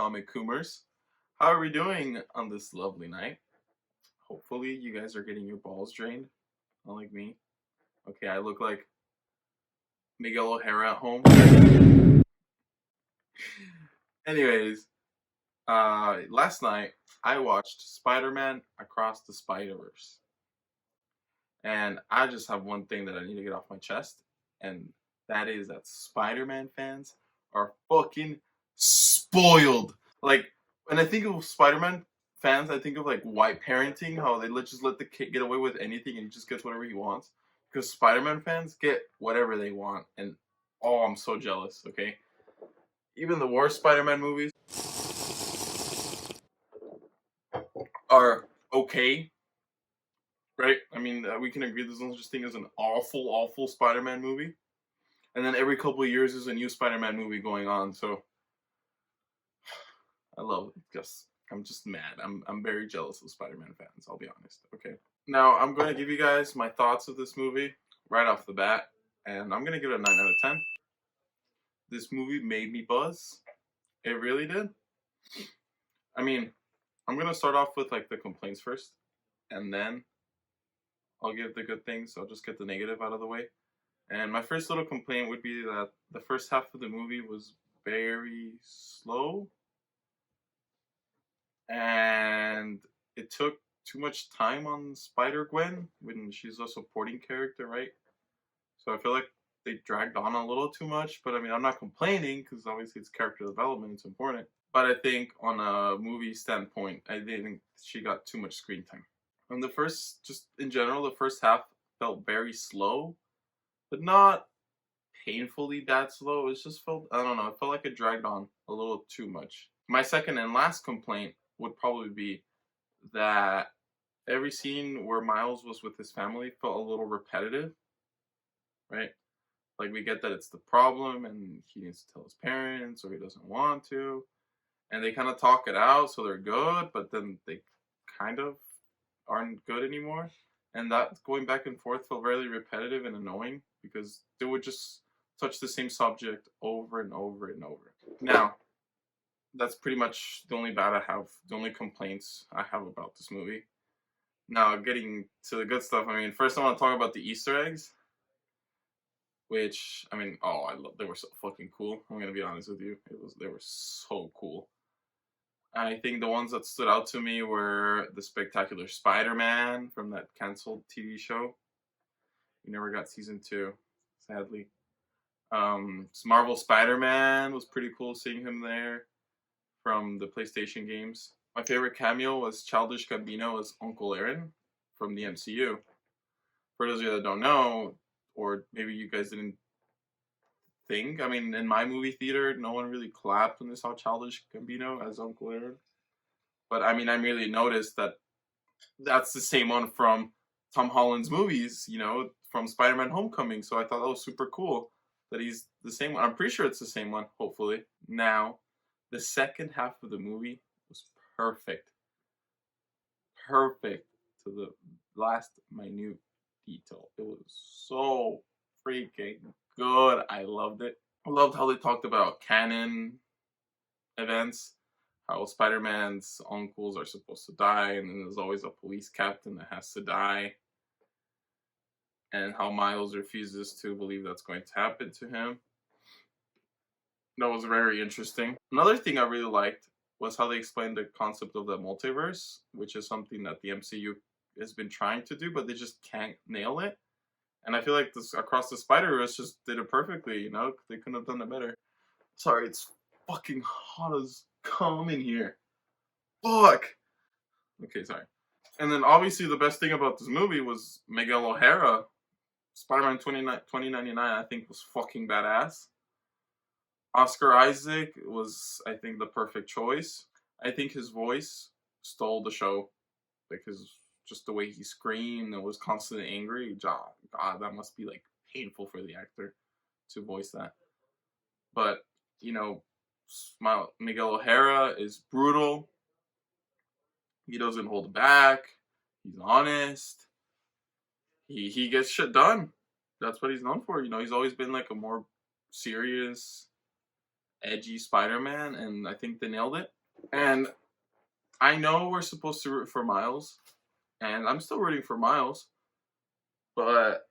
comic coomers. How are we doing on this lovely night? Hopefully you guys are getting your balls drained, unlike me. Okay, I look like Miguel O'Hara at home. Anyways, last night I watched Spider-Man Across the Spiderverse. And I just have one thing that I need to get off my chest, and that is that Spider-Man fans are fucking spoiled. Like, when I think of Spider-Man fans, I think of like white parenting, how they just let the kid get away with anything and he just gets whatever he wants. Because Spider-Man fans get whatever they want, and oh, I'm so jealous, okay? Even the worst Spider-Man movies are okay, right? I mean, we can agree there's no such thing as an awful, awful Spider-Man movie. And then every couple of years, there's a new Spider-Man movie going on. So I love it. I'm just mad. I'm very jealous of Spider-Man fans. I'll be honest. Okay. Now I'm going to give you guys my thoughts of this movie right off the bat, and I'm going to give it a 9 out of 10. This movie made me buzz. It really did. I mean, I'm going to start off with like the complaints first, and then I'll give the good things. I'll just get the negative out of the way. And my first little complaint would be that the first half of the movie was very slow. And it took too much time on Spider-Gwen when she's a supporting character, right? So I feel like they dragged on a little too much. But I mean, I'm not complaining because obviously it's character development. It's important. But I think on a movie standpoint, I think she got too much screen time. And just in general, the first half felt very slow. But not painfully that slow. It just felt, I don't know, it felt like it dragged on a little too much. My second and last complaint would probably be that every scene where Miles was with his family felt a little repetitive, right? Like, we get that it's the problem and he needs to tell his parents or he doesn't want to. And they kind of talk it out so they're good, but then they kind of aren't good anymore. And that going back and forth felt very repetitive and annoying because they would just touch the same subject over and over and over. Now, that's pretty much the only complaints I have about this movie. Now, getting to the good stuff, I mean, first I want to talk about the Easter eggs, which, I mean, they were so fucking cool. I'm going to be honest with you. They were so cool. I think the ones that stood out to me were the Spectacular Spider-Man from that canceled TV show. We never got season 2, sadly. Marvel Spider-Man was pretty cool seeing him there from the PlayStation games. My favorite cameo was Childish Gambino as Uncle Aaron from the MCU. For those of you that don't know, or maybe you guys didn't think, I mean, in my movie theater, no one really clapped when they saw Childish Gambino as Uncle Aaron. But I mean, I really noticed that that's the same one from Tom Holland's movies, from Spider-Man Homecoming. So I thought that was super cool that he's the same one. I'm pretty sure it's the same one, hopefully. Now, the second half of the movie was perfect. Perfect to the last minute detail. It was so freaking good. I loved it. I loved how they talked about canon events, how Spider-Man's uncles are supposed to die, and then there's always a police captain that has to die, and how Miles refuses to believe that's going to happen to him. That was very interesting. Another thing I really liked was how they explained the concept of the multiverse, which is something that the MCU has been trying to do, but they just can't nail it. And I feel like this Across the Spider-Verse just did it perfectly, They couldn't have done it better. Sorry, it's fucking hot as cum in here. Fuck! Okay, sorry. And then obviously the best thing about this movie was Miguel O'Hara. Spider-Man 2099, I think, was fucking badass. Oscar Isaac was, I think, the perfect choice. I think his voice stole the show. Like, just the way he screamed and was constantly angry. God, that must be, like, painful for the actor to voice that. But, Miguel O'Hara is brutal. He doesn't hold back. He's honest. He gets shit done. That's what he's known for. He's always been, like, a more serious, edgy Spider-Man, and I think they nailed it. And I know we're supposed to root for Miles, and I'm still rooting for Miles, but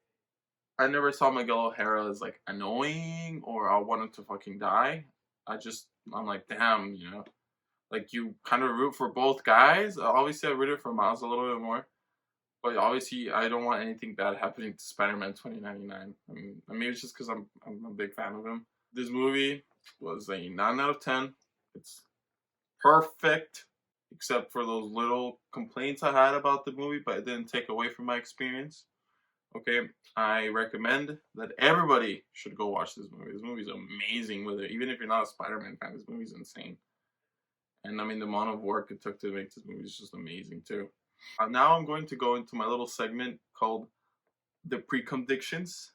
I never saw Miguel O'Hara as like annoying or I want him to fucking die. I'm like, damn, like you kind of root for both guys. Obviously, I rooted for Miles a little bit more, but obviously, I don't want anything bad happening to Spider-Man 2099. I mean, maybe it's just because I'm a big fan of him. This movie was a 9 out of 10. It's perfect, except for those little complaints I had about the movie, but it didn't take away from my experience. Okay, I recommend that everybody should go watch this movie. This movie's amazing with it. Even if you're not a Spider-Man fan, this movie's insane. And I mean, the amount of work it took to make this movie is just amazing too. Now I'm going to go into my little segment called the predictions,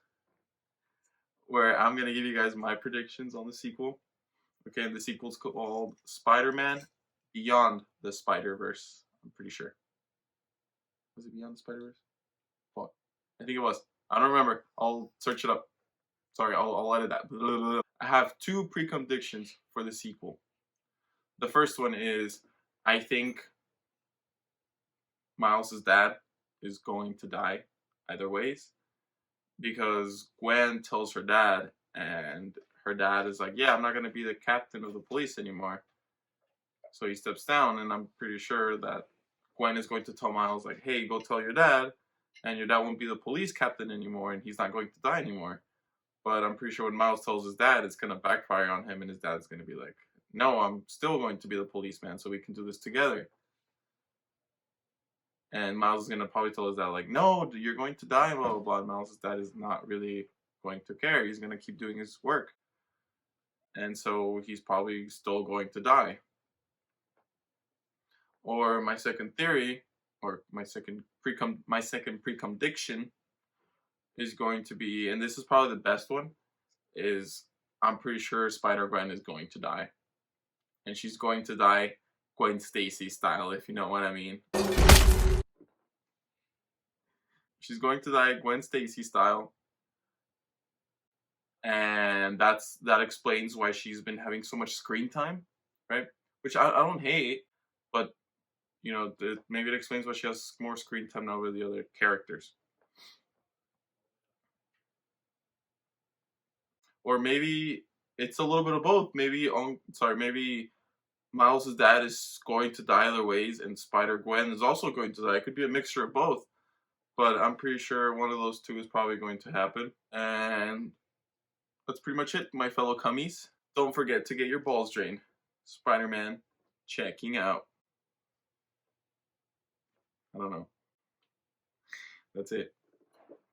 where I'm going to give you guys my predictions on the sequel. Okay, and the sequel's called Spider-Man Beyond the Spider-Verse. I'm pretty sure. Was it Beyond the Spider-Verse? Fuck. I think it was. I don't remember. I'll search it up. Sorry, I'll edit that. I have two predictions for the sequel. The first one is I think Miles' dad is going to die either ways because Gwen tells her dad, and her dad is like, yeah, I'm not going to be the captain of the police anymore. So he steps down, and I'm pretty sure that Gwen is going to tell Miles, like, hey, go tell your dad, and your dad won't be the police captain anymore, and he's not going to die anymore. But I'm pretty sure when Miles tells his dad, it's going to backfire on him, and his dad's going to be like, no, I'm still going to be the policeman, so we can do this together. And Miles is going to probably tell his dad, like, no, you're going to die, blah, blah, blah. And Miles' dad is not really going to care. He's going to keep doing his work. And so he's probably still going to die. Or my second theory, or my second prediction is going to be, and this is probably the best one, is I'm pretty sure Spider-Gwen is going to die. And she's going to die Gwen Stacy style, if you know what I mean. She's going to die Gwen Stacy style. And that explains why she's been having so much screen time, right? Which I don't hate, but maybe it explains why she has more screen time now with the other characters. Or maybe it's a little bit of both. Maybe Miles' dad is going to die other ways, and Spider-Gwen is also going to die. It could be a mixture of both, but I'm pretty sure one of those two is probably going to happen. And that's pretty much it, my fellow cummies. Don't forget to get your balls drained. Spider-Man checking out. I don't know. That's it.